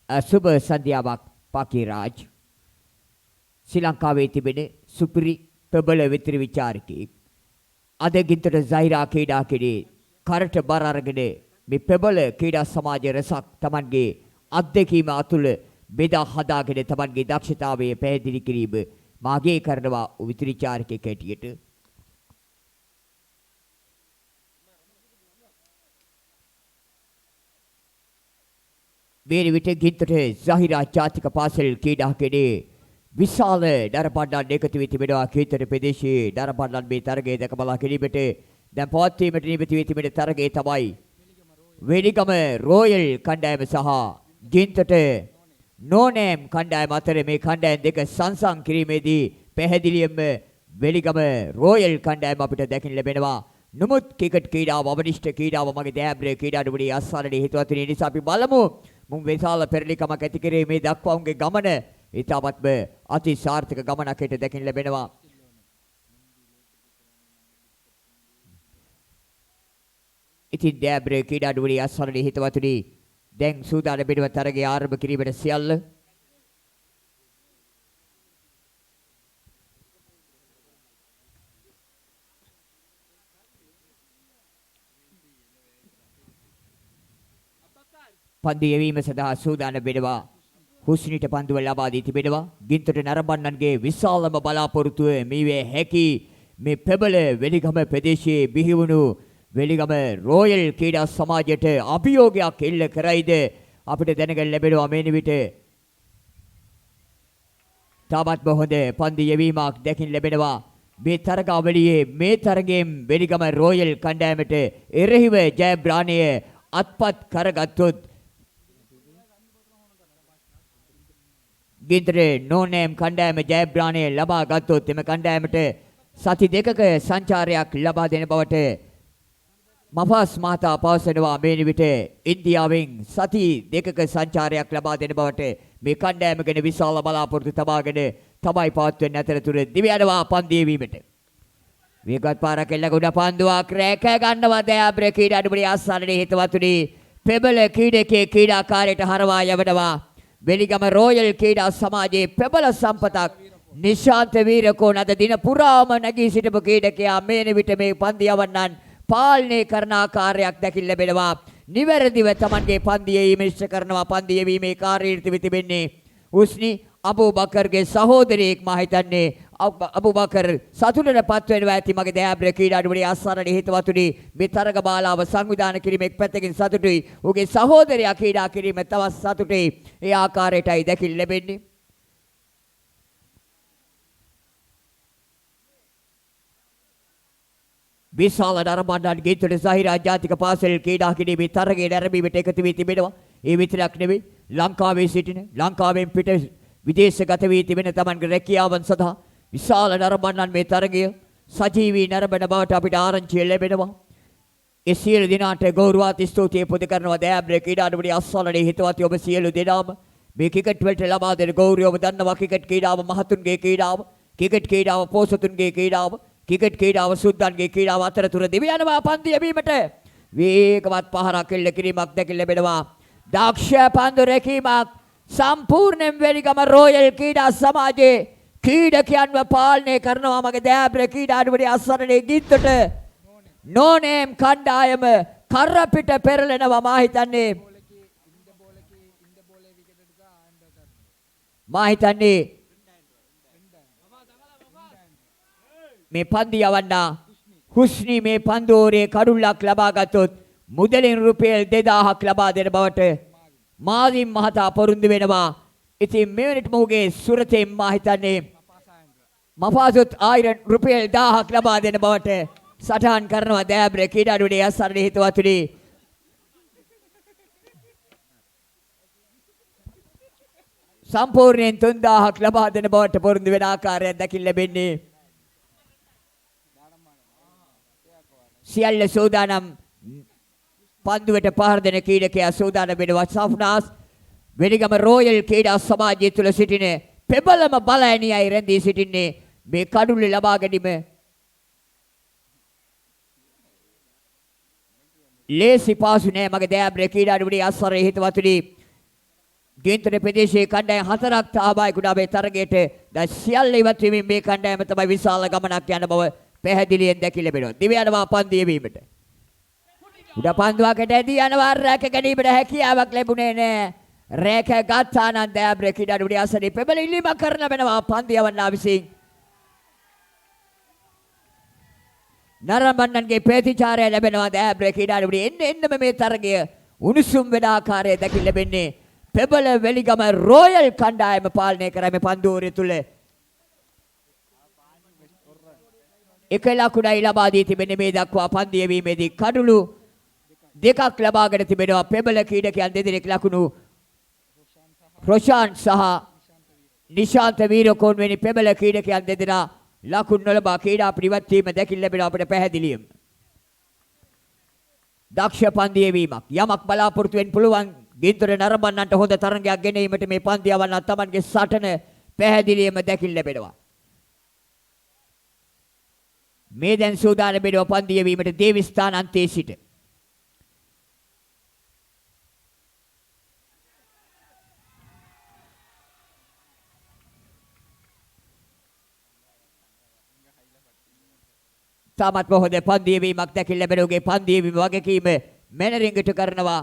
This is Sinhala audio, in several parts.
සුබ සන්ධ්‍යාවක් පාකිරාජ් ශ්‍රී ලංකාවේ තිබෙන සුපිරි ප්‍රබල විතර විචාරකයෙක් අද ගින්තර සයිරා ක්‍රීඩා කිරේ කරට බර අරගෙන මේ ප්‍රබල ක්‍රීඩා සමාජ රසක් Tamanගේ අත්දැකීම අතුල බෙදා හදාගෙන Tamanගේ දක්ෂතාවය පැහැදිලි කිරීම මාගේ කරනවා විතර විචාරකයෙක් හැටියට මේ විට ගින්තර සහිරා ජාතික පාසල් ක්‍රීඩා කිරේ විශාල දරපඩන් එකතු වී තිබෙනවා කීතර ප්‍රදේශයේ දරපඩන් මේ තරගයේ දැක බලා ගැනීමට දැන් පවත්වීමට නියමිත වී තිබෙන තරගයේ තමයි වෙලිගම රොයල් කණ්ඩායම සහ ගින්තට නෝනෑම් කණ්ඩායම අතර මේ කණ්ඩායම් දෙක සංසම් කිරීමේදී පැහැදිලිවම වෙලිගම රොයල් කණ්ඩායම අපිට දැකින් ලැබෙනවා. නමුත් ක්‍රිකට් ක්‍රීඩාව අවනිෂ්ඨ ක්‍රීඩාව මගේ දෑබ්‍රේ ක්‍රීඩාවට අස්සරණේ හේතුවතුනේ නිසා අපි බලමු මුන් විශාල පෙරලිකමක් ඇති කරේ මේ දක්වා උන්ගේ ගමන ඊටමත්ම අති සාර්ථක ගමනක් හිට දැකින් ලැබෙනවා. ඉතින් දෑබ්‍රේ ක්‍රීඩාවට අස්සරණේ හේතුවතුනේ දැන් සූදානම් වෙනවා තරගය ආරම්භ කිරීමට සියල්ල පන්දු යැවීම සඳහා සූදානම් වෙනවා. හුස්නිට පන්දුව ලබා දී තිබෙනවා. ගින්තට නරඹන්නන්ගේ විශාලම බලාපොරොත්තුව මේවේ හැකි මේ ප්‍රබල වෙලිගම ප්‍රදේශයේ බිහිවුණු වෙලිගම රොයල් ක්‍රීඩා සමාජයට අභියෝගයක් එල්ල කරයිද අපිට දැනගන්න ලැබෙනවා මේ නිවිට. තාමත්ම හොඳ පන්දු යැවීමක් දැකින් ලැබෙනවා. මේ තරගාවලියේ මේ තරගයෙන් වෙලිගම රොයල් කණ්ඩායමට එරෙහිව ජයග්‍රහණය අත්පත් කරගත්තොත් ගින්තර නෝනෑම් කණ්ඩායම ජයග්‍රහණය ලබා ගත්තොත් එම කණ්ඩායමට සති දෙකක සංචාරයක් ලබා දෙන බවට මෆස් මහතා පවසනවා. මේ නිවිට ඉන්දියාවෙන් සති දෙකක සංචාරයක් ලබා දෙන බවට මේ කණ්ඩායම ගැන විශාල බලාපොරොත්තු තබාගෙන තමයි පවත්වන අතරතුර දිව යනවා පන්දු යැවීමට. වේගවත් පාරක් එල්ලගුණ පන්දුවක් රැක ගන්නවා දයාබ්‍රේ ක්‍රීඩාවට ආසන්නයේ හිතවතුනි ප්‍රබල ක්‍රීඩකයේ ක්‍රීඩාකාරයට හරවා යවනවා. වෙලිගම රොයල් ක්‍රීඩා සමාජයේ ප්‍රබල සම්පතක් නිශාන්ත වීරකෝන් අද දින පුරාම නැගී සිටපු ක්‍රීඩකයා මේ විට මේ පන්දු යවන්නන් පාලනය කරන ආකාරයක් දැකින් ලැබෙනවා. නිවැරදිව Tamanගේ පන්දු යැවීම ඉෂ්ට කරනවා. පන්දු යැවීමේ කාර්යීර්ති තිබෙන්නේ උස්නි අබූබකර්ගේ සහෝදරයෙක්. මා හිතන්නේ අබූබකර් සතුටටපත් වෙනවා ඇති මගේ දයාබ්‍රේ ක්‍රීඩාවට ආසන්නයේ හිතවතුනි මේ තරග බාලාව සංවිධානය කිරීම එක් පැත්තකින් සතුටුයි. ඔහුගේ සහෝදරයා ක්‍රීඩා කිරීම තවත් සතුටුයි. ඒ ආකාරයටයි දැකින් ලැබෙන්නේ. විශාල නරඹන්නන් ගින්තර සහිරා ජාතික පාසල් ක්‍රීඩා කිරීමේ තරගයේ නැරඹීමට එකතු වී තිබෙනවා. ඒ විතරක් නෙවෙයි ලංකාවේ සිටින ලංකාවෙන් පිට විදේශගත වී තිබෙන Tamanගේ රැකියාවන් සඳහා විශාල නරඹන්නන් මේ තරගය සජීවී නරඹන බවට අපිට ආරංචිය ලැබෙනවා. ඒ සියලු දෙනාට ගෞරවාත් ස්තුතිය පුද කරනවා. දයාබ්‍රේ ක්‍රීඩාවට අස්සන්නයේ හිතවත් ඔබ සියලු දෙනාම මේ ක්‍රිකට් වලට ලබා දෙන ගෞරවය ඔබ දන්නවා. ක්‍රිකට් ක්‍රීඩාව මහතුන්ගේ ක්‍රීඩාව, ක්‍රිකට් ක්‍රීඩාව පොසතුන්ගේ ක්‍රීඩාව, ක්‍රිකට් ක්‍රීඩාව සුද්දන්ගේ ක්‍රීඩාව අතරතුර දිව යනවා පන්දු යැවීමට වේගවත් පහරක් එල්ල කිරීමක් දැකින් ලැබෙනවා. දක්ෂ පන්දු රැකීමක් සම්පූර්ණයෙන් වෙලිගම රොයල් ක්‍රීඩා සමාජයේ ක්‍රීඩකයන්ව පාලනය කරනවා. මගේ දයාබ්‍රේ ක්‍රීඩාවට අස්සරණේ ගින්තට නෝනෑම් කණ්ඩායම කරපිට පෙරලෙනවා. මා හිතන්නේ මේ පන්දු යවන්න හුස්නි මේ පන්දුවරේ කඩුල්ලක් ලබා ගත්තොත් මුදලින් රුපියල් 2000ක් ලබා දෙන බවට මාදින් මහතා පොරොන්දු වෙනවා. ඉතින් මේ වෙනට මොහුගේ සුරතෙන් මා හිතන්නේ මපාසොත් ආයිරන් රුපියල් 1000ක් ලබා දෙන බවට සටහන් කරනවා. දයාබ්‍රේ ක්‍රීඩාවට අස්සරණයේ හිතවතුනි සම්පූර්ණයෙන් 3000ක් ලබා දෙන බවට පොරොන්දු වෙන ආකාරයක් දැකින් ලැබෙන්නේ. සියල්ල සෝදානම් පන්දුවට පහර දෙන ක්‍රීඩකයා සෝදානම් වෙනවා. සෆ්නාස් වෙලිගම රොයල් ක්‍රීඩා සමාජය තුළ සිටින ප්‍රබලම බලඇණියයි රැඳී සිටින්නේ. මේ කඩුල්ල ලබා ගැනීම ලේසි පාසු නෑ. මගේ දයාබ්‍රේ ක්‍රීඩාවට අස්සරේ හිතවතුනි ගින්තර ප්‍රදේශයේ කණ්ඩායම් හතරක් සහභාගී වුණා මේ තරගයට. දැන් සියල්ල ඉවත් වෙමින් මේ කණ්ඩායම තමයි විශාල ගමනක් යන බව පැහැදිලියෙන් දැකී ලැබෙනවා. දිව යනවා පන්දු යවීමට. උඩ පන්දුවකට ඇදී යනවා රැක ගැනීමට හැකියාවක් ලැබුණේ නැහැ. රැක ගත්තා නම් දෑබ්‍ර කිඩඩුවේ අසරේ පෙබල ඉල්ලීමක් කරන වෙනවා පන්දු යවන්නා විසින්. නරඹන්නන්ගේ ප්‍රතිචාරය ලැබෙනවා දෑබ්‍ර කිඩඩුවේ එන්නම මේ තරගය උණුසුම් වෙන ආකාරය දැකී ලැබෙන්නේ. පෙබල වෙලිගම රොයල් කණ්ඩායම පාලනය කරන්නේ පන්දුවරය තුල. එක ලකුණයි ලබා දී තිබෙන්නේ මේ දක්වා පන්දු යැවීමේදී කඩුළු දෙකක් ලබාගෙන තිබෙනවා. පෙබල ක්‍රීඩකයන් දෙදෙනෙක් ලකුණු රොෂාන් සහ නිශාන්ත වීරකෝන් වෙනි පෙබල ක්‍රීඩකයන් දෙදෙනා ලකුණු නොලබා ක්‍රීඩා පිළිවෙත් වීම දැකින් ලැබෙනවා අපිට පැහැදිලිවම. දක්ෂ පන්දු යැවීමක් යමක් බලාපොරොත්තු වෙන්න පුළුවන්. ගින්තර නරඹන්නන්ට හොඳ තරඟයක් ගෙනීමට මේ පන්දු යවන්න තමන්ගේ සටන පැහැදිලිවම දැකින් ලැබෙනවා. මේ දැන් සූදානම් වෙනවා පන්දු යැවීමට දේවිස්ථාන අන්තයේ සිට. තාමත් හොඳ පන්දු යැවීමක් දැකින් ලැබෙනෝගේ පන්දු යැවීම වගකීම මැනරින්ගට කරනවා.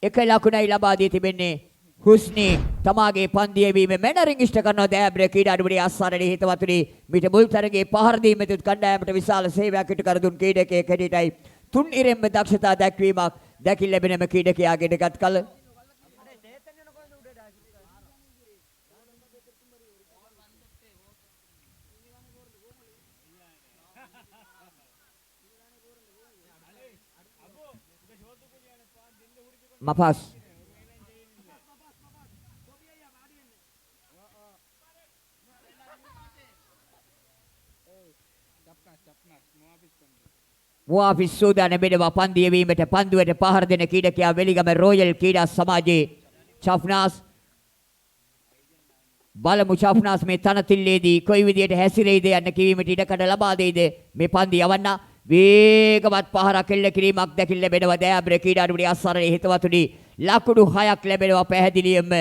එක ලකුණයි ලබා දී තිබෙන්නේ හුස්නි තමාගේ පන්දු යැවීම මැනරින් ඉෂ්ට කරනවා දෑබ්‍ර ක්‍රීඩාඩුවේ අස්සරණේ හිතවතුනි මිට මුල් තරගයේ පහර දීමෙත් කණ්ඩායමට විශාල සේවයක් ඉටු කර දුන් ක්‍රීඩකයෙක් හැටියටයි තුන් ඉරෙන්ම දක්ෂතා දැක්වීමක් දැකින් ලැබෙනම ක්‍රීඩකයාගේ දෙකත් කල මපස් මුවාෆිස් සූදානම් වෙනවා පන්දු යැවීමට. පන්දුවට පහර දෙන ක්‍රීඩකයා වෙලිගම රොයල් ක්‍රීඩා සමාජයේ චෆ්නාස්. බලමු චෆ්නාස් මේ තනතිල්ලේදී කොයි විදියට හැසිරෙයිද යන්න කිවීමට ඉඩකඩ ලබා දෙයිද. මේ පන්දු යවන්න වේගවත් පහරක් එල්ල කිරීමක් දැකින් ලැබෙනවා දෑබ්‍ර ක්‍රීඩාඩුවේ අස්සරණේ හිතවතුනි ලකුණු 6ක් ලැබෙනවා පැහැදිලියෙන්ම.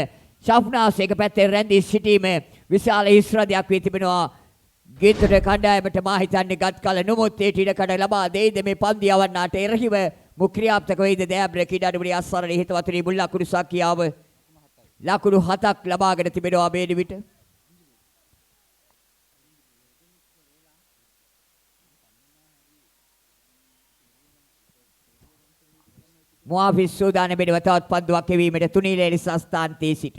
ශෆ්නාස් එක පැත්තේ රැඳී සිටීම විශාල හිස්රදයක් වී තිබෙනවා. ගින්තර කණ්ඩායමට මා හිතන්නේ ගත් කල නොමොත් ඒ ඉඩකඩ ලබා දෙයිද මේ පන්දු යවන්නාට එරහිව මුක්‍රියාප්තක වෙයිද දෑබ්‍ර ක්‍රීඩාඩුවේ අස්සරණේ හිතවතුනි මුල් ලකුණු සංඛ්‍යාව ලකුණු 7ක් ලබාගෙන තිබෙනවා මේ නිවිට. මුවාෆිස් සූදානම් වෙනවා තවත් පන්දුවක් එවීමට තුනීල එලිස ස්ථානයේ සිට.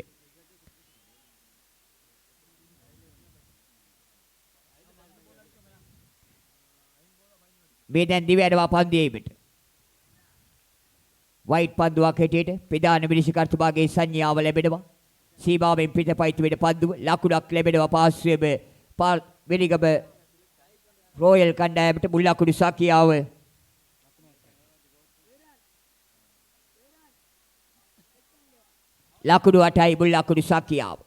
මේ දැන් දිව යනවා පන්දු යැවීමට. වයිට් පන්දුවක් හැටියට ප්‍රධාන විනිශ්චයකර්තුමාගේ සංඥාව ලැබෙනවා. සීමාවෙන් පිටපයිතු වෙන පන්දුව ලකුණක් ලැබෙනවා පාර්ශ්වයේ වෙලිගම රොයල් කණ්ඩායමට මුල් ලකුණු සංඛ්‍යාව ලකුණු 8යි මුල් ලකුණු සංඛ්‍යාව.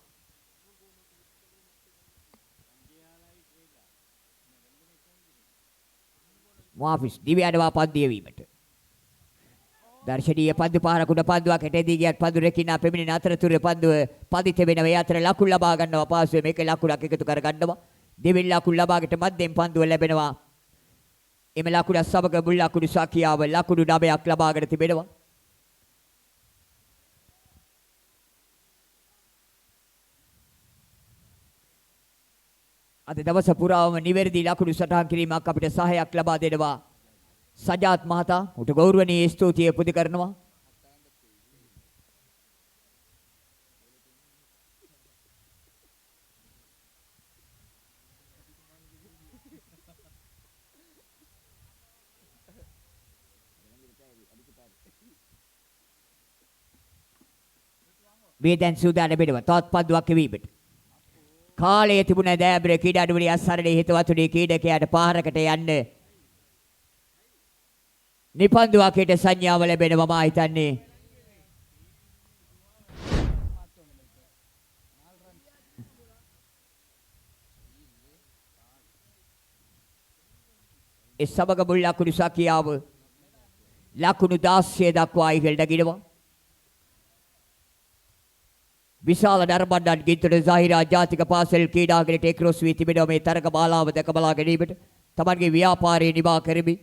මුවාෆිස් දිව යනවා පන්දු යැවීමට. දර්ශනීය පන්දු පාරකුඩ පන්දුවක් හැටදී ගියත් පන්දු රැකිනා පෙමිණෙන අතරතුර පන්දුව පදිත වෙනවා. ඒ අතර ලකුණු ලබා ගන්නවා පාර්ශ්වයේ මේක ලකුණක් එකතු කර ගන්නවා. දෙවෙනි ලකුණු ලබාගෙන මැදෙන් පන්දුව ලැබෙනවා. එම ලකුණ සමග මුල් ලකුණු සංඛ්‍යාව ලකුණු 9ක් ලබාගෙන තිබෙනවා. අද දවස පුරාම නිවැරදි ලකුණු සටහන් කිරීමක් අපිට සහායක් ලබා දෙනවා සජාත් මහතා. උට ගෞරවනීය ස්තුතිය පුද කරනවා. මේ දැන් සූදානම් වෙනවා තවත් පන්දුවක් එවීමට. කාලයේ තිබුණ දෑබ්‍ර ක්‍රීඩාඩුවේ අස්සරණේ හිතවතුනි ක්‍රීඩකයාට පාරකට යන්න නිපන්දුවකට සංඥාව ලැබෙනවා මා හිතන්නේ. ඒ සමග මුල් ලකුණු සංඛ්‍යාව ලකුණු 16 දක්වා ඉහළට ගිනවා. විශාල නරඹන්නන් ගින්තර සාහිරා ජාතික පාසල් ක්‍රීඩාංගණයට එක්රොස් වී තිබෙනවා මේ තරග මාලාව දැක බලා ගැනීමට තමන්ගේ ව්‍යාපාරයේ නිවා කරමි.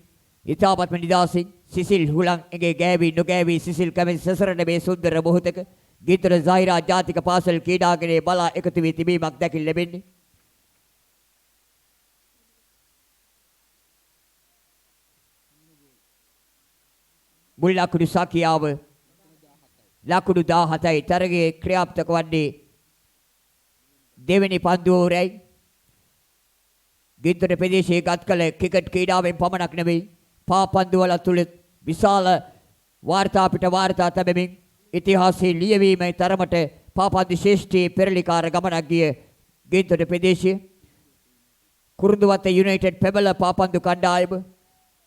ඉතාමත්ම නිදාසින් සිසිල් හුලං එගේ ගෑවි නොගෑවි සිසිල් කැමැති සසරන මේ සුන්දර මොහොතක ගින්තර සාහිරා ජාතික පාසල් ක්‍රීඩාංගණයේ බලා එකතු වී තිබීමක් දැකින් ලැබෙන්නේ. මුල් ලකුණු සකියාව ලකුණු 17යි තරගයේ ක්‍රියාත්මක වන්නේ දෙවෙනි පන්දුවරයි ගින්තර ප්‍රදේශයේ ගත් කළ ක්‍රිකට් ක්‍රීඩාවෙන් පමණක් නෙවෙයි පාපන්දුවල තුල විශාල වාර්තා පිට වාර්තා තැබෙමින් ඉතිහාසයේ ලියවීමේ තරමට පාපන්දු ශ්‍රේෂ්ඨී පෙරලිකාර ගමනක් ගිය ගින්තර ප්‍රදේශයේ කුරුඳුවත්ත යුනයිටඩ් පෙබල පාපන්දු කණ්ඩායම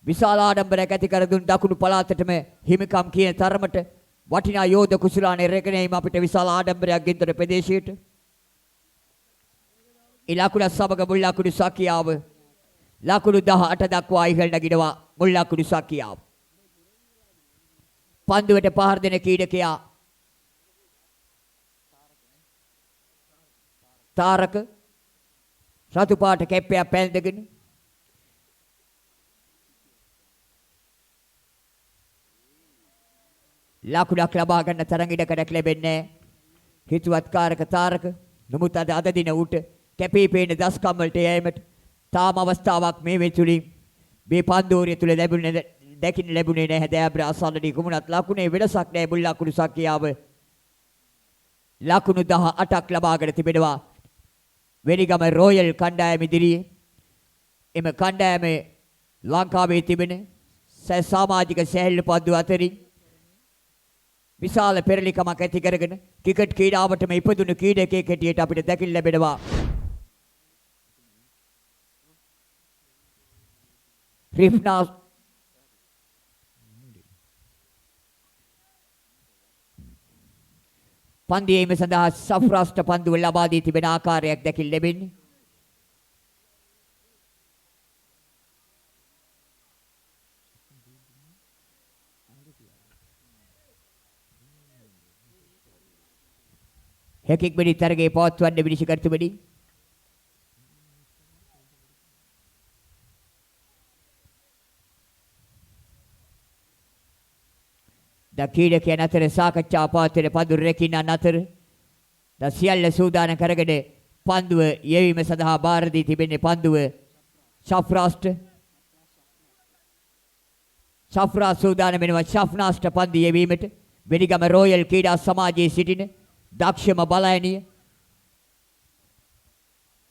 විශාල ආඩම්බරයක් ඇති කර දුන් දකුණු පළාතටම හිමිකම් කියන තරමට වටිනා යෝධ කුසලානේ රැගෙනීම අපිට විශාල ආඩම්බරයක් ගින්තර ප්‍රදේශයට ඉලකුණ සමග මුල් ලකුණු සකියාව ලකුණු 18 දක්වා ඉහළ නැගිනවා මුල් ලකුණු සකියාව පන්දුවට පහර දෙන ක්‍රීඩකයා තාරක රතු පාට කැප්පයක් පැන්දගෙන ලකුණක් ලබා ගන්න තරම් ඉඩකඩක් ලැබෙන්නේ හිතුවත්කාරක තාරක නමුත් අද දින උට කැපී පෙනෙන දස්කම් වලට යෑමට තාම අවස්ථාවක් මේ වෙතුලින් මේ පන්දෝරිය තුල දැකින් ලැබුණේ නැහැ දෑබ්‍ර අසන්නදී කුමනත් ලකුණේ වෙනසක් නැහැ මුල් ලකුණු සක්‍රියාව ලකුණු 18ක් ලබාගෙන තිබෙනවා වෙනිගම රොයල් කණ්ඩායම ඉදිරියේ එම කණ්ඩායමේ ලංකාවේ තිබෙන සමාජික සැහැල්ලු පන්දු අතරින් විශාල පෙරලිකමක් ඇති කරගෙන ක්‍රිකට් ක්‍රීඩාවටම ඉපදුණු ක්‍රීඩකයෙක් හැටියට අපිට දැකින් ලැබෙනවා රිෆ්නා පන්දියේම සඳහා සෆ්රාස්ට පන්දුව ලබා දී තිබෙන ආකාරයක් දැකින් ලැබෙන්නේ හැකික් වෙඩි තරගේ පවත්වන්න විනිශ්චයකර්තුමනි දකීඩකයන් අතර සාකච්ඡා පවත්වන පන්දු රැකින්නන් අතර ද සියල්ල සූදානම් කරගෙන පන්දුව යෙවීම සඳහා බාර දී තිබෙන්නේ පන්දුව ශෆ්රාස් සූදානම් වෙනවා ශෆ්නාස්ට පන්දු යෙවීමට වෙනිගම රොයල් ක්‍රීඩා සමාජයේ සිටින දක්ෂම බලයනිය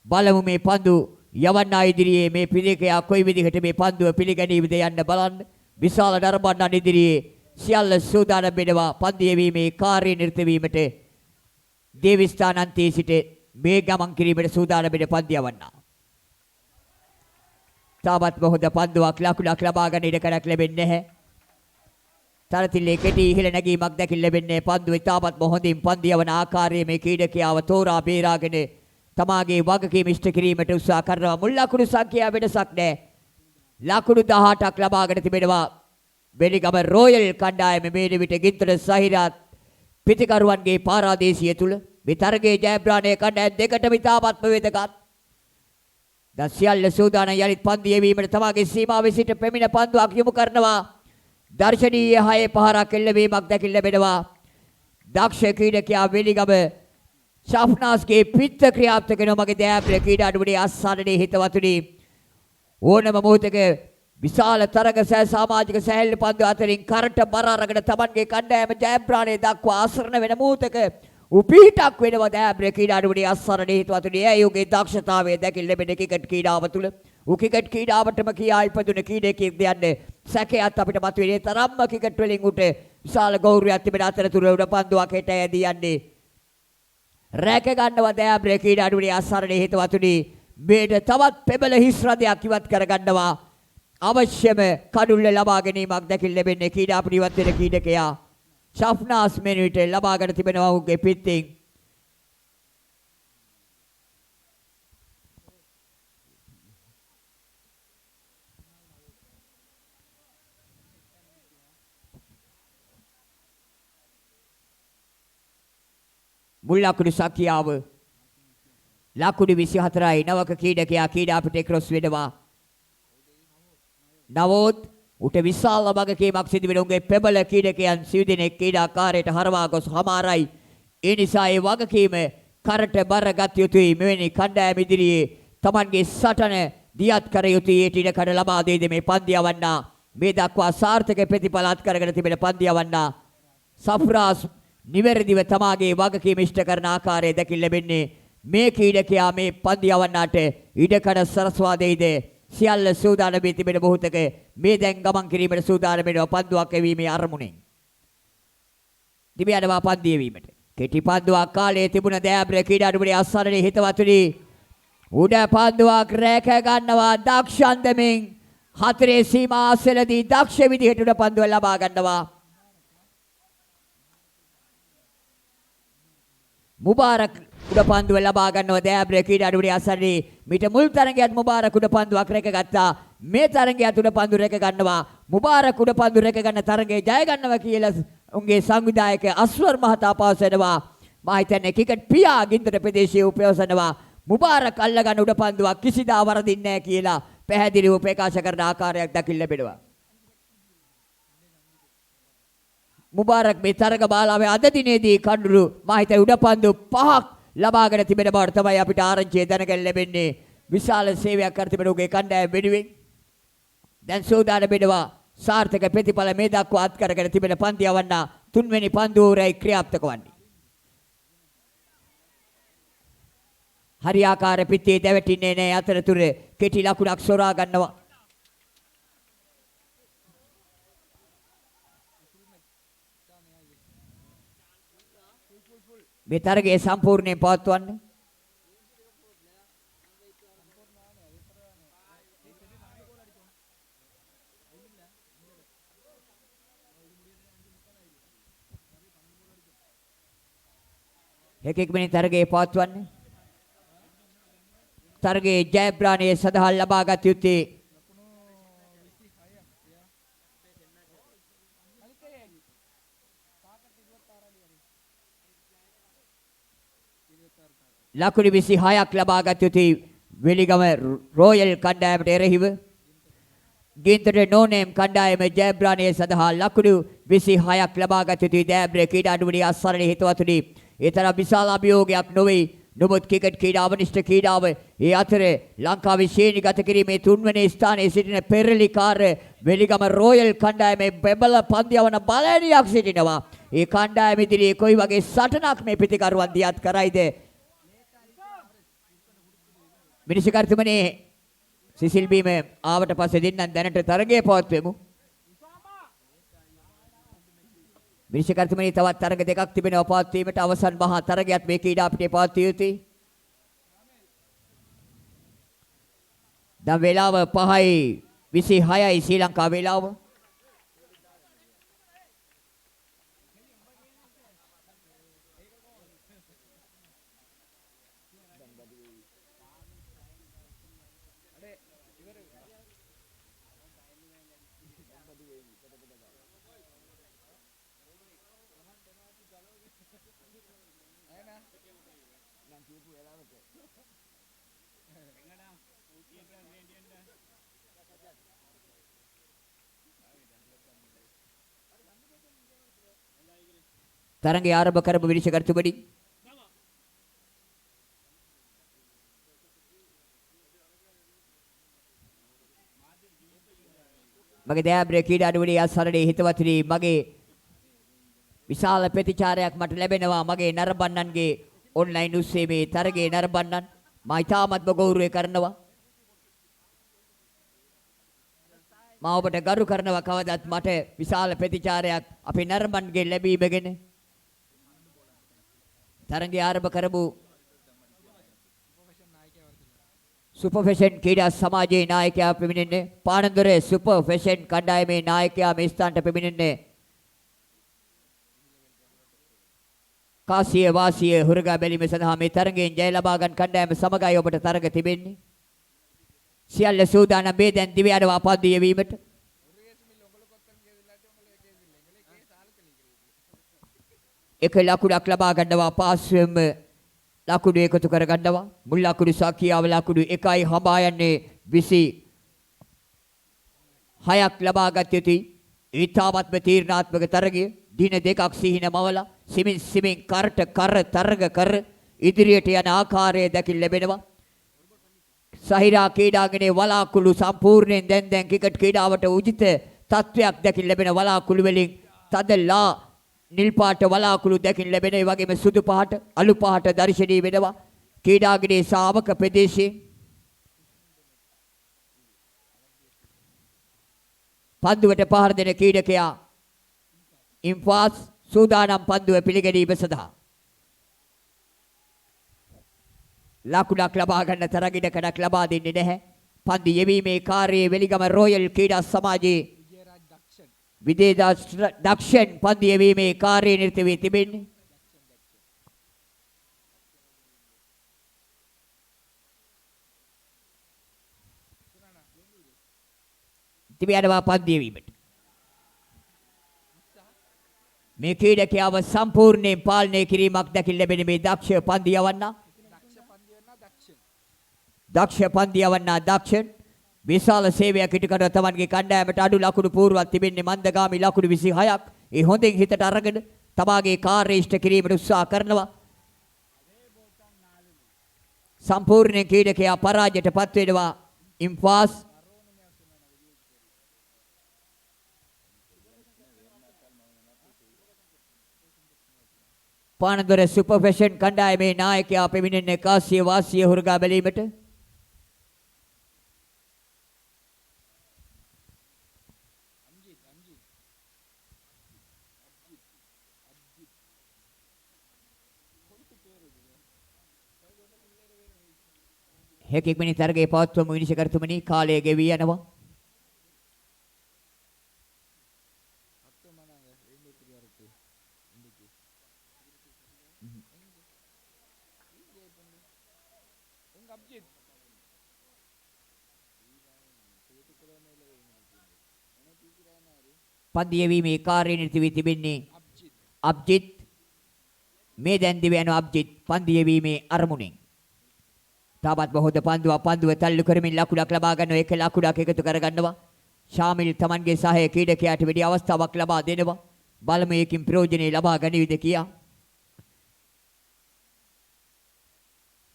බලමු මේ පන්දු යවන්නා ඉදිරියේ මේ පිළිකයා කොයි විදිහට මේ පන්දුව පිළිගැනීමද යන්න බලන්න විශාල නරඹන්නන් ඉදිරියේ සියල්ල සූදානම් වෙනවා පන්දු යෙවීමේ කාර්ය නිරත වීමට දේවිස්ථානන්තයේ සිට මේ ගමන් කිරීමට සූදානම් වෙන පන්දු යවන්නා තාමත් මොහොත පන්දුවක් ලකුණක් ලබා ගන්න ඉඩකඩක් ලැබෙන්නේ නැහැ තරතිල්ලේ කෙටි ඉහළ නැගීමක් දැකින් ලැබෙන්නේ පන්දුව ඉතාමත් හොඳින් පන්දු යවන ආකාරයේ මේ ක්‍රීඩකයාව තෝරා බේරාගෙන තමාගේ වගකීම ඉෂ්ට කිරීමට උත්සාහ කරනවා මුල් ලකුණු සංඛ්‍යාව වෙනසක් නැහැ ලකුණු 18ක් ලබාගෙන තිබෙනවා වෙනිගම රොයල් කණ්ඩායම මේ විට ගින්තර සහිරාත් පිටිකරුවන්ගේ පාරාදීසිය තුල මේ තරගයේ ජයග්‍රහණය කණ්ඩායම් දෙකටම ඉතාමත්ම වේදගත් දසියල්ල සූදානම් යලිත් පන්දු යෙවීමට තමාගේ සීමාවේ සිට පෙමින පන්දුවක් යොමු කරනවා දර්ශනීය 6 පහරක් එල්ලවීමක් දැකින් ලැබෙනවා දක්ෂ ක්‍රීඩකයා වෙලිගම ශෆ්නාස්ගේ පිත්ත ක්‍රියාත්මක වෙන මගේ දෑබ්‍ර ක්‍රීඩාඩුවේ අස්සන්නදී හිතවතුනි ඕනම මොහොතක විශාල තරග සමාජික සැහැල්ලු පන්දු අතරින් කරට බර අරගෙන තමන්ගේ කණ්ඩායම ජයග්‍රහණය දක්වා ආසරණ වෙන මොහොතක උපීටක් වෙනවා දෑබ්‍ර ක්‍රීඩාඩුවේ අස්සන්නදී හිතවතුනි එයගේ දක්ෂතාවය දැකින් ලැබෙන ක්‍රිකට් ක්‍රීඩාව තුළ ක්‍රිකට් ක්‍රීඩාවටම කියා ඉපදුන ක්‍රීඩකයෙක් දෙන්නේ සැකයක් අපිට මතුවේ තරම්ම ක්‍රිකට් වලින් උට විශාල ගෞරවයක් තිබෙන අතරතුර උඩ පන්දුවක් හෙට ඇදී යන්නේ රැක ගන්නවා දෑබ්‍ර ක්‍රීඩාඩුවේ අස්සරණේ හිතවතුනි මේට තවත් පෙබල හිස් රදයක් ඉවත් කර ගන්නවා අවශ්‍යම කඩුල්ල ලබා ගැනීමක් දැකින් ලැබෙන්නේ ක්‍රීඩා ප්‍රතිවත් වෙන ක්‍රීඩකයා ශෆ්නාස් මෙනුවිට ලබාගෙන තිබෙනවා ඔහුගේ පිටින් මුල් ලකුණු සකියාව ලකුණු 24යි නවක ක්‍රීඩකයා ක්‍රීඩා පිටේ ක්‍රොස් වෙනවා. නවෝත් උට විශාල වගකීමක් සිදු වෙන උන්ගේ පෙබල ක්‍රීඩකයන් සිව් දිනක් ක්‍රීඩාකාරයට හරවා ගොස් හමාරයි. ඒ නිසා ඒ වගකීම කරට බර ගත යුතුයි. මෙවැනි කණ්ඩායම ඉදිරියේ Tamanගේ සටන දියත් කර යුතුයි. ඒ ටික කඩ ලබා දෙයි මේ පන්දු යවන්නා. මේ දක්වා සාර්ථක ප්‍රතිඵල අත්කරගෙන තිබෙන පන්දු යවන්නා. සෆ්රාස් නිවැරදිව තමාගේ වගකීම ඉෂ්ට කරන ආකාරය දැකින් ලැබෙන්නේ මේ ක්‍රීඩකයා මේ පන්දු යවන්නාට ඉඩකඩ සරස්වා දෙයිද සියල්ල සූදානම් වී තිබෙන මොහොතක මේ දැන් ගමන් කිරීමට සූදානම් වෙනවා පන්දුවක් එවීමේ අරමුණෙන්. දිව්‍යනවා පන්දු එවීමට. කෙටි පන්දුවක් කාලයේ තිබුණ දෑබ්‍ර ක්‍රීඩානුමනේ අස්සරණේ හිතවතුනි උඩ පන්දුවක් රැක ගන්නවා දක්ෂන්දමින් හතරේ සීමා අසලදී දක්ෂ විදිහට උඩ පන්දුව ලබා ගන්නවා. මුබාරක් උඩ පන්දුව ලබා ගන්නවා දෑබ්‍ර ක්‍රීඩානුමනේ අස්සරණේ මිට මුල් තරගයත් මුබාරක් උඩ පන්දුවක් රැක ගත්තා. මේ තරගයත් උඩ පන්දුව රැක ගන්නවා. මුබාරක් උඩ පන්දුව රැක ගන්න තරගය ජය ගන්නවා කියලා උන්ගේ සංවිධායක අස්වර් මහතා පවසනවා. මා හිතන්නේ ක්‍රිකට් පියා ගින්දර ප්‍රදේශයේ උපයවසනවා. මුබාරක් අල්ලගන්න උඩ පන්දුවක් කිසිදා වරදින්නේ නැහැ කියලා පැහැදිලිව ප්‍රකාශ කරන ආකාරයක් දකින්න ලැබෙනවා. මුබාරක් මේ තරග බාලාවේ අද දිනේදී කඳුළු මා හිතන්නේ උඩ පන්දු 5ක් ලබාගෙන තිබෙන බවට තමයි අපිට ආරංචිය දැනගන්න ලැබෙන්නේ. විශාල සේවයක් කර තිබෙන උගේ කණ්ඩායම වෙනුවෙන් දැන් සෝදාන වෙනවා. සාර්ථක ප්‍රතිඵල මේ දක්වා අත්කරගෙන තිබෙන පන්දු යවන්නා තුන්වෙනි පන්දුවරයි ක්‍රියාත්මක වන්නේ. හරියාකාර පිටේ දැවටින්නේ නැහැ. අතරතුර කෙටි ලකුණක් සොරා ගන්නවා. මේ තරගයේ සම්පූර්ණයෙන් පවත්වන්න. එකෙක් මිනිත් තරගයේ පවත්වන්න. තරගයේ ජයග්‍රහණය සඳහා ලබාගත් යුත්තේ ලකුණු 26ක් ලබාගත් යුතුයි වෙලිගම රොයල් කණ්ඩායමට එරෙහිව. ගින්දර නෝනේම් කණ්ඩායම ජයග්‍රහණය සඳහා ලකුණු 26ක් ලබාගත් යුතුයි. දෑබ්‍ර ක්‍රීඩානුමනේ අස්සරණේ හිතවතුනි ඒ තරම් විශාල අභියෝගයක් නොවේ. නමුත් ක්‍රිකට් ක්‍රීඩාව නිෂ්ඨ ක්‍රීඩාව ඒ අතර ලංකාවේ ශ්‍රේණිගත කිරීමේ තුන්වෙනි ස්ථානයේ සිටින පෙරලිකාර වෙලිගම රොයල් කණ්ඩායමේ බෙබල පන්දු යවන බලණියක් සිටිනවා. ඒ කණ්ඩායම ඉදිරියේ කොයි වගේ සටනක් මේ පිටිකරුවන් දියත් කරයිද? මිනිසකර්තුමනේ සිසිල් බීම ආවට පස්සේ දෙන්නම් දැනට තරගය පවත්වෙමු. මිනිසකර්තුමනේ තවත් තරග දෙකක් තිබෙනවා පවත්වීමට. අවසන් මහා තරගයත් මේ ක්‍රීඩා පිටේ පවත්විය යුතුයි. දැන් වේලාව 5:26යි ශ්‍රී ලංකා වේලාව. තරගය ආරම්භ කරමු විනිශ්චයකර්තුමනි. මගේ දෑබ්‍ර ක්‍රීඩානුමනේ අස්සරණේ හිතවතුනි මගේ විශාල ප්‍රතිචාරයක් මට ලැබෙනවා. මගේ නරඹන්නන්ගේ ඔන්ලයින් උස්සේ මේ තරගයේ නරඹන්නන් මා ඉතාමත්ම ගෞරවය කරනවා. මා ඔබට ගරු කරනවා. කවදත් මට විශාල ප්‍රතිචාරයක් අපේ නරඹන්නන්ගේ ලැබීම ගැන. තරගය ආරම්භ කරමු. සුපර් ෆැෂන් ක්‍රීඩා සමාජයේ නායකයා පැමිණෙන්නේ. පානන්දර සුපර් ෆැෂන් කණ්ඩායමේ නායකයා මේ ස්ථානට පැමිණෙන්නේ. කාසිය වාසිය හුරගා බැලීම සඳහා මේ තරගයෙන් ජය ලබා ගන්න කණ්ඩායම සමගයි ඔබට තරග තිබෙන්නේ. සියල්ල සූදානම් මේ දැන් දිව යනවා පන්දු යවීමට. එක ලකුණක් ලබා ගන්නවා පාස්වෙම ලකුණු එකතු කර ගන්නවා. මුල් ලකුණු සාකියාව ලකුණු 1යි හඹා යන්නේ 26ක් ලබා ගත යුතුයි. ඊතාවත්ම තීරණාත්මක තරගය දින දෙකක් සිහින මවලා සිමින් කරට කර තරග කර ඉදිරියට යන ආකාරය දැකින් ලැබෙනවා. සහිරා ක්‍රීඩාංගණයේ වලාකුළු සම්පූර්ණයෙන් දැන් ක්‍රිකට් ක්‍රීඩාවට උචිත තත්වයක් දැකින් ලැබෙන වලාකුළු වලින් තදලා නිල් පාට වලාකුළු දැකින් ලැබෙන ඒ වගේම සුදු පාට අලු පාට දර්ශනීය වෙනවා. ක්‍රීඩාංගණයේ ශාවක ප්‍රදේශයේ පන්දුවට පහර දෙන ක්‍රීඩකයා ඉම්ෆාස් සූදානම් පන්දුව පිළිගැනීම සඳහා ලකුණක් ලබා ගන්න තරගිනකඩක් ලබා දෙන්නේ නැහැ. පන්දු යෙවීමේ කාර්යයේ වෙලිගම රොයල් ක්‍රීඩා සමාජයේ විදේදාස් දක්ෂන් පන්දු යෙවීමේ කාර්යය නිරත වී තිබෙන්නේ. තිබෙනවා පන්දු යෙවීමට. මේ ක්‍රීඩකයාව සම්පූර්ණයෙන් පාලනය කිරීමක් දැකින් ලැබෙන මේ දක්ෂ පන්දු යවන්නා දක්ෂන් විශාල සේවයක් ඉටු කර තමන්ගේ කණ්ඩායමට අඩු ලකුණු පූර්වක් තිබෙන්නේ මන්දගාමී ලකුණු 26ක්. ඒ හොඳින් හිතට අරගෙන තමාගේ කාර්ය ඉෂ්ට කිරීමට උත්සාහ කරනවා. සම්පූර්ණ ක්‍රීඩකයා පරාජයට පත් වෙනවා. ඉම්ෆාස් පානදොර සුපර් ෆැෂන් කණ්ඩායමේ නායකයා පෙමිණෙන්නේ කාසිය වාසිය හුරුගා බැලීමට. හැකියක්මනි තරගයේ පවත්වමු විනිශ්චයකර්තුමනි. කාලය ගෙවී යනවා. පන්දු යෙවීමේ කාර්යය නිරත වී තිබෙන්නේ අබ්ජිත්. මේ දැන් දිව යන අබ්ජිත් පන්දු යෙවීමේ අරමුණෙන් තාමත් බොහෝද පන්දුව තල්ලු කරමින් ලකුණක් ලබා ගන්නවා. එක ලකුණක් එකතු කර ගන්නවා. ශාමිල් තමන්ගේ සහය ක්‍රීඩකයාට වැඩි අවස්ථාවක් ලබා දෙනවා. බලමයකින් ප්‍රයෝජනෙ ලබා ගනිවිද කියා.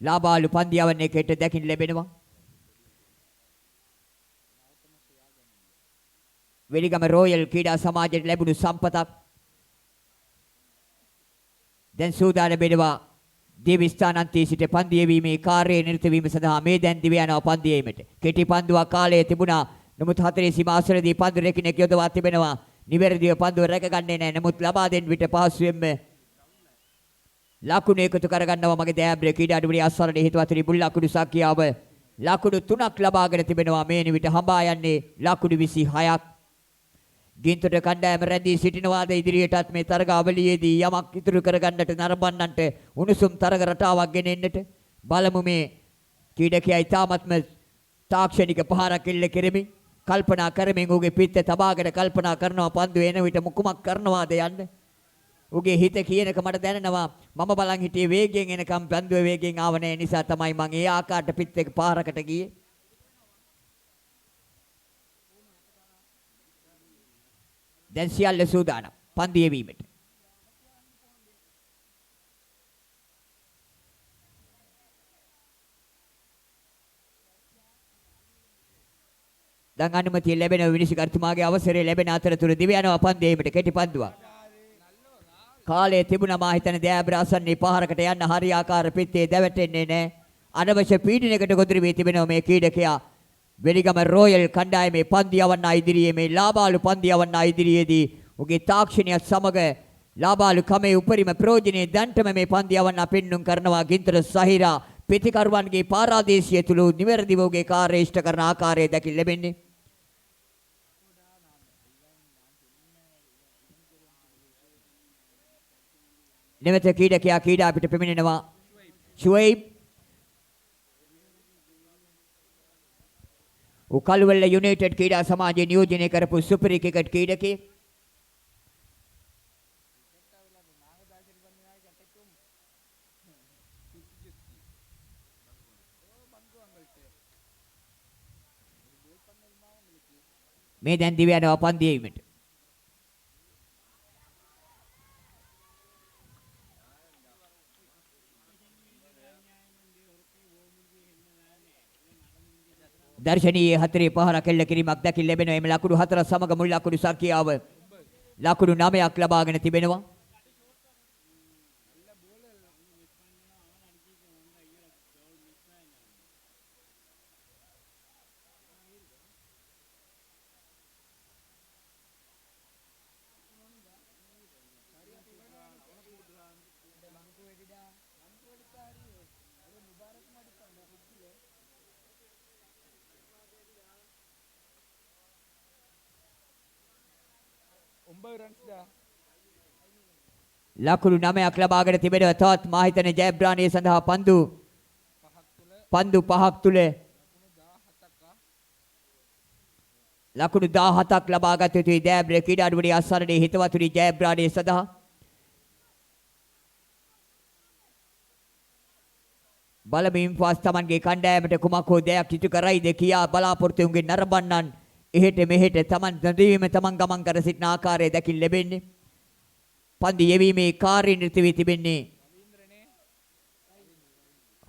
ලාබාලු පන්දියවන් එකට දැකින් ලැබෙනවා. වෙලිගම රොයල් ක්‍රීඩා සමාජයට ලැබුණු සම්පතක් දැන් සූදානම් වෙනවා. දේවි ස්ථානන්තයේ සිට පන්දු යෙවීමේ කාර්යය නිරත වීම සඳහා මේ දැන් දිව යනවා පන්දු යෙවීමට. කෙටි පන්දුවක් කාලය තිබුණා. නමුත් හතරේ සීමාසරදී පන්දු රැකිනෙක් යොදවා තිබෙනවා. නිවැරදිව පන්දුව රැකගන්නේ නැහැ. නමුත් ලබා දෙන්න විට පහසුවෙන්ම ලකුණු එකතු කරගන්නවා. මගේ දෑබ්‍රේ ක්‍රීඩාඩුවේ අස්සරණේ හේතුවතරි බුල් ලකුණු සංඛ්‍යාව ලකුණු 3ක් ලබාගෙන තිබෙනවා. මේ නිවිට හඹා යන්නේ ලකුණු 26ක්. ගින්තොට කණ්ඩායම රැඳී සිටිනවාද ඉදිරියටත් මේ තරගාවලියේදී යමක් ඉතුරු කරගන්නට නරඹන්නන්ට උණුසුම් තරග රටාවක් ගෙනෙන්නට බලමු. මේ ක්‍රීඩකයා ඉතාමත්ම තාක්ෂණික පහරක් එල්ල කෙරෙමින් කල්පනා කරමින් ඌගේ පිට තබාගෙන කල්පනා කරනවා පන්දු එන විට මුකුමක් කරනවාද යන්න. ඌගේ හිත කියනක මට දැනෙනවා මම බලන් හිටියේ වේගයෙන් එනකම් පන්දුව වේගයෙන් ආව නැහැ නිසා තමයි මම ඒ ආකාරයට පිට එක පහරකට ගියේ. දැන් සියල්ල සූදානම් පන්දු යෙවීමට. දැන් අනුමැතිය ලැබෙන විනිශ්චයකර්තුමාගේ අවසරය ලැබෙන අතරතුර දිව යනවා පන්දු යෙවීමට. කෙටි පන්දුවක්. කාලය තිබුණා මා හිතන දෑබ්‍රාසන්නේ පහරකට යන්න හරියාකාර පිටේ දැවටෙන්නේ නැහැ. අනවශ්‍ය පීඩනයකට ගොදුරු වී තිබෙනවා මේ ක්‍රීඩකයා. වෙලිගම රොයල් කණ්ඩායමේ පන්දු යවන්නා ඉදිරියේ මේ ලාබාලු පන්දු යවන්නා ඉදිරියේදී ඔහුගේ තාක්ෂණයත් සමග ලාබාලු කමේ උපරිම ප්‍රයෝජනයේ දන්ටම මේ පන්දු යවන්නා පෙන්눔 කරනවා. ගින්තර සහිරා පිටිකරුවන්ගේ පාරාදේශීය තුළු නිවැරදිව ඔහුගේ කාර්ය ඉෂ්ට කරන ආකාරය දැකින් ලැබෙන්නේ. නිමෙත ක්‍රීඩකයා ක්‍රීඩා පිට පෙමිණෙනවා. ෂුවයිබ් උකල්වල යුනයිටඩ් ක්‍රීඩා සමාජයේ නියෝජනය කරපු සුපිරි ක්‍රිකට් ක්‍රීඩකයෙක්. මේ දැන් දිව යනවා පන්දියීමට. දර්ශනීය හතරේ පහරක් එල්ල කිරීමක් දැකින් ලැබෙනවා. එම ලකුණු හතර සමග මුල් ලකුණු සංඛ්‍යාව ලකුණු 9ක් ලබාගෙන තිබෙනවා. ලකුණු 9ක් ලබාගෙන තිබෙනවා. තවත් මා හිතන ජයබ්‍රාණිය සඳහා පන්දු පහක් තුල ලකුණු 17ක් ලබාගත යුතුයි. දෑබ්‍රේ ක්‍රීඩානුවණිය අස්සරණේ හිතවතුනි ජයබ්‍රාණිය සඳහා බලමින් ෆාස් තමන්ගේ කණ්ඩායමට කුමක් හෝ දෙයක් ඉටු කරයිද කියා බලාපොරොත්තුන්ගේ නරඹන්නන් එහෙට මෙහෙට තමන් දඬීම තමන් ගමන් කර සිටින ආකාරය දැකින් ලැබෙන්නේ. පන්දු යෙවීමේ කාර්යනිරත වී තිබෙන්නේ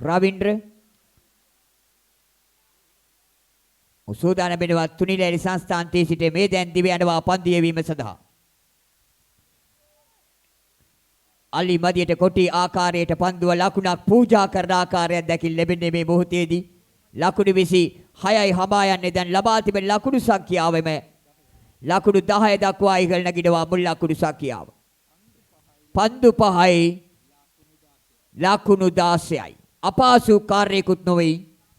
රවින්ද්‍ර. උසෝදාන බෙනවත් තුනිලෑලි සංස්ථාන්තයේ සිට මේ දැන් දිව යනවා පන්දු යෙවීම සඳහා. අලි මදියට කොටි ආකාරයට පන්දුව ලකුණක් පූජා කරන ආකාරයක් දැකින් ලැබෙන්නේ මේ මොහොතේදී. ලකුණු 26යි හඹා යන්නේ. දැන් ලබා තිබෙන ලකුණු සංඛ්‍යාවෙම ලකුණු 10 දක්වා ඉහළ නැගිනවා මුල් ලකුණු සංඛ්‍යාව. පන්දු 5යි ලකුණු 16යි. අපහසු කාර්යයකුත් නොවේ,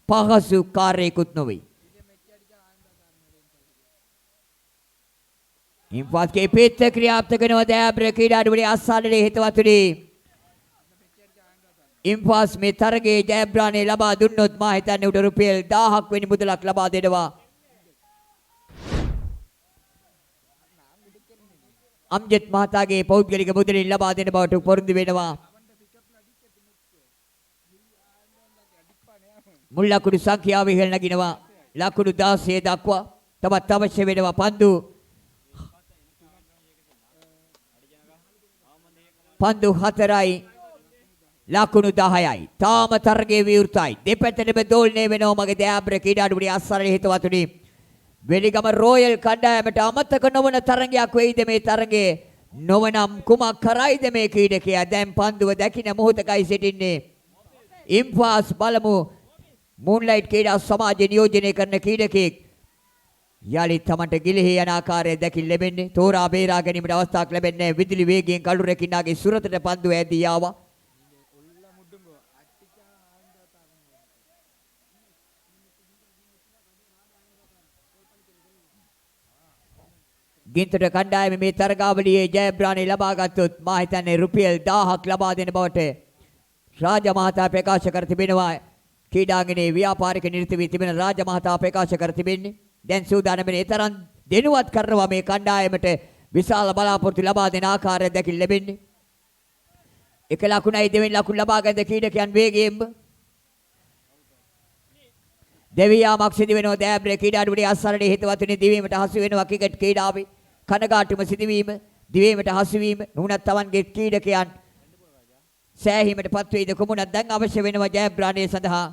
පහසු කාර්යයකුත් නොවේ. ඉන්පස්සේ පිට ක්‍රියාත්මක කරන දෑබ්‍ර ක්‍රීඩානුවණිය අස්සාලේ හිතවතුනි. ඉන්පස් මේ තරගයේ ජයබ්‍රාණය ලබා දුන්නොත් මා හිතන්නේ උඩ රුපියල් 1000ක් වෙනි මුදලක් ලබා දෙනවා. අම්ජත් මහතාගේ පෞද්ගලික මුදලින් ලබා දෙන බවට පොරොන්දු වෙනවා. මුල් ලකුණු සංඛ්‍යාව ඉහළ නගිනවා. ලකුණු 16 දක්වා තවත් අවශ්‍ය වෙනවා පන්දු 4යි ලකුණු 10යි. තාම තරගයේ විවෘතයි. දෙපැත්තටම දෝලණය වෙනවා මගේ දෑබ්‍ර ක්‍රීඩානුවණිය අස්සරණේ හිතවතුනි. වෙලිගම රෝයල් කණ්ඩායමට අමතක නොවන තරගයක් වෙයිද මේ තරගයේ? නොවනම් කුමක් කරයිද මේ ක්‍රීඩකයා? දැන් පන්දුව දැකින මොහොතකයි සිටින්නේ. ඉන්ෆාස් බලමු මූන්ලයිට් ක්‍රීඩා සමාජය නියෝජනය කරන ක්‍රීඩකෙක් යලිත් තමන්ට ගිලිහි යන ආකාරය දැකින් ලැබෙන්නේ. තෝරා බේරා ගැනීමට අවස්ථාවක් ලැබෙන්නේ. විදුලි වේගයෙන් කළු රැකින්නාගේ සුරතට පන්දුව ඇදී ආවා. ගින්තර කණ්ඩායම මේ තරගාවලියේ ජයබ්‍රාණි ලබා ගත්තොත් මා හිතන්නේ රුපියල් 1000ක් ලබා දෙන බවට රාජ මහතා ප්‍රකාශ කර තිබෙනවා. ක්‍රීඩාංගණයේ ව්‍යාපාරික නිරත වී තිබෙන රාජ මහතා ප්‍රකාශ කර තිබෙන්නේ. දැන් සූදානම් වෙන තරම් දෙනුවත් කරනවා මේ කණ්ඩායමට විශාල බලාපොරොත්තු ලබා දෙන ආකාරය දැකින් ලැබෙන්නේ. එක ලකුණයි දෙවෙනි ලකුණ ලබා ගන්න ක්‍රීඩකයන් වේගයෙන්ම දෙවියාමක් සිදු වෙනවා. දෑබ්‍රේ ක්‍රීඩානුවණිය අස්සරණේ හිතවතුනි දිවීමට හසු වෙනවා ක්‍රිකට් ක්‍රීඩාවේ. කනගාටුම සිදුවීම දිවීමට හසු වීම නුනත් තවන්ගේ ක්‍රීඩකයන් සෑහීමටපත් වේද කොමුණක් දැන් අවශ්‍ය වෙනවා ජයබ්‍රාණිය සඳහා.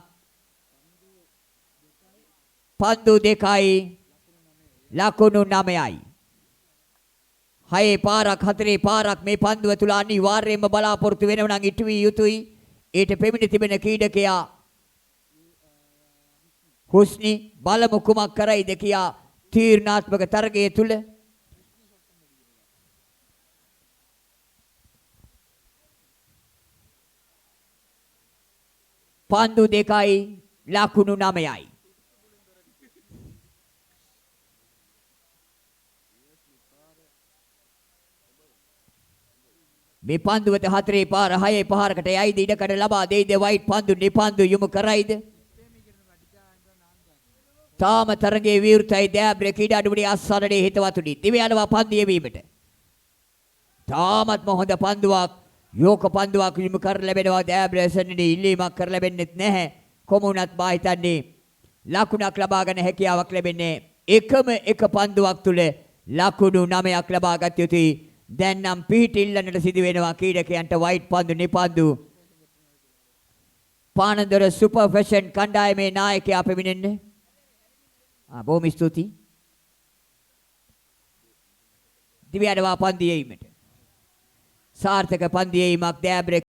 පන්දු 2යි ලකුණු 9යි. 6 පාරක් 4 පාරක් මේ පන්දුව තුල අනිවාර්යයෙන්ම බලාපොරොත්තු වෙනව නම් ඉටු විය යුතුයි. ඊට පෙමිණ තිබෙන ක්‍රීඩකයා හුස්නි බලමු කුමක් කරයිද කියා තීරණාත්මක තරගයේ තුල පන්දු 2යි ලකුණු 9යි. මේ පන්දුවට 4 පාර 6 පාරකට යයිද ඉඩකඩ ලබා දෙයිද? වයිට් පන්දු නිපන්දු යොමු කරයිද? තාම තරගයේ විවෘතයි. දෑබ්‍රේ ක්‍රීඩානුවණිය අස්සරණේ හිතවතුනි දිව යනවා පන්දු යෙවීමට. තාමත්ම හොඳ පන්දුවක් යෝක පන්දුවක් යොමු කර ලැබෙනවා. දෑබ්‍රේ සෙන්ඩි ඉල්ලීමක් කර ලැබෙන්නේ නැහැ. කොමුණත් මා හිතන්නේ ලකුණක් ලබා ගන්න හැකියාවක් ලැබෙන්නේ එකම එක පන්දුවක් තුල ලකුණු 9ක් ලබා ගත යුතුයි. දැන් නම් පිහිටිල්ලන්නට සිදු වෙනවා ක්‍රීඩකයන්ට වයිට් පන්දු නිපන්දු. පානන්දර සුපර් ෆැෂන් කණ්ඩායමේ නායකයා පැමිණෙන්නේ. බොහොම ස්තුතියි. දිව්‍යනවා පන්දියීමට. සාර්ථක පන්දියීමක් දෑබ්‍රෙක්